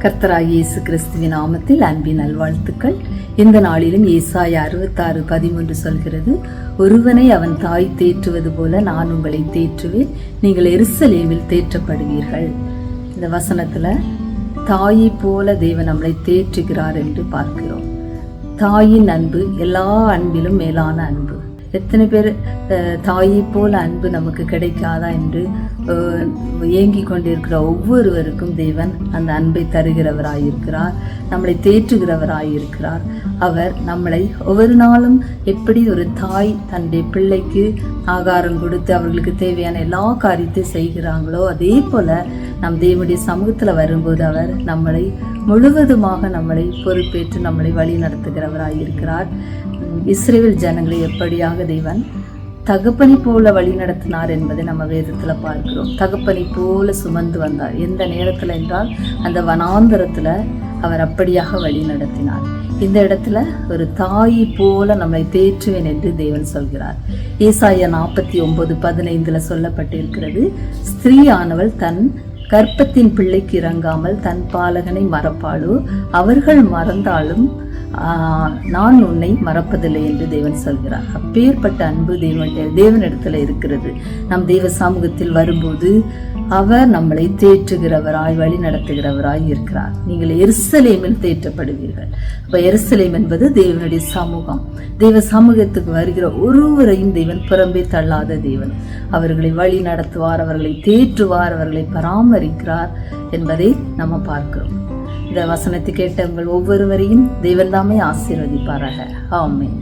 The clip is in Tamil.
கர்த்தராகிய இயேசு கிறிஸ்துவின் நாமத்தில் அன்பின் நல்வாழ்த்துக்கள். இந்த நாளிலும் ஏசாயா 66:13 சொல்கிறது, ஒருவனை அவன் தாய் தேற்றுவது போல நான் உங்களை தேற்றுவேன், நீங்கள் எருசலேமில் தேற்றப்படுவீர்கள். இந்த வசனத்துல தாயை போல தேவன் நம்மளை தேற்றுகிறார் என்று பார்க்கிறோம். தாயின் அன்பு எல்லா அன்பிலும் மேலான அன்பு. எத்தனை பேர் தாயை போல அன்பு நமக்கு கிடைக்காதா என்று ஏங்கிக் கொண்டிருக்கிற ஒவ்வொருவருக்கும் தேவன் அந்த அன்பை தருகிறவராயிருக்கிறார், நம்மளை தேற்றுகிறவராயிருக்கிறார். அவர் நம்மளை ஒவ்வொரு நாளும் எப்படி ஒரு தாய் தன்னுடைய பிள்ளைக்கு ஆகாரம் கொடுத்து அவர்களுக்கு தேவையான எல்லா காரியத்தையும் செய்கிறாங்களோ, அதே போல நம் தேவனுடைய சமூகத்தில் வரும்போது அவர் நம்மளை முழுவதுமாக நம்மளை பொறுப்பேற்று நம்மளை வழி நடத்துகிறவராயிருக்கிறார். இஸ்ரவேல் ஜனங்களை எப்படியாக தேவன் தகப்பனை போல வழி நடத்தினார் என்பதை நம்ம வேதத்துல பார்க்கிறோம். தகப்பனை போல சுமந்து வந்தார். எந்த நேரத்துல என்றால் அந்த வனாந்தரத்துல அவர் அப்படியாக வழி நடத்தினார். இந்த இடத்துல ஒரு தாயை போல நம்மை தேற்றுவேன் என்று தேவன் சொல்கிறார். ஏசாயா 49:15 சொல்லப்பட்டிருக்கிறது, ஸ்திரீயானவள் தன் கர்ப்பத்தின் பிள்ளைக்கு இறங்காமல் தன் பாலகனை மறப்பாளோ, அவர்கள் மறந்தாலும் நான் உன்னை மறப்பதில்லை என்று தேவன் சொல்கிறார். அப்பேற்பட்ட அன்பு தேவனிடத்துல இருக்கிறது. நம் தேவ சமூகத்தில் வரும்போது அவர் நம்மளை தேற்றுகிறவராய் வழி நடத்துகிறவராய் இருக்கிறார். நீங்கள் எருசலேமில் தேற்றப்படுவீர்கள். அப்ப எருசலேம் என்பது தேவனுடைய சமூகம். தேவ சமூகத்துக்கு வருகிற ஒருவரையும் தேவன் புறம்பே தள்ளாத தேவன். அவர்களை வழி நடத்துவார், அவர்களை தேற்றுவார், அவர்களை பராமரிக்கிறார் என்பதை நம்ம பார்க்கிறோம். இந்த வசனத்தை கேட்ட உங்கள் ஒவ்வொருவரையும் தேவன் தாமே ஆசீர்வதிப்பாராக. ஆமென்.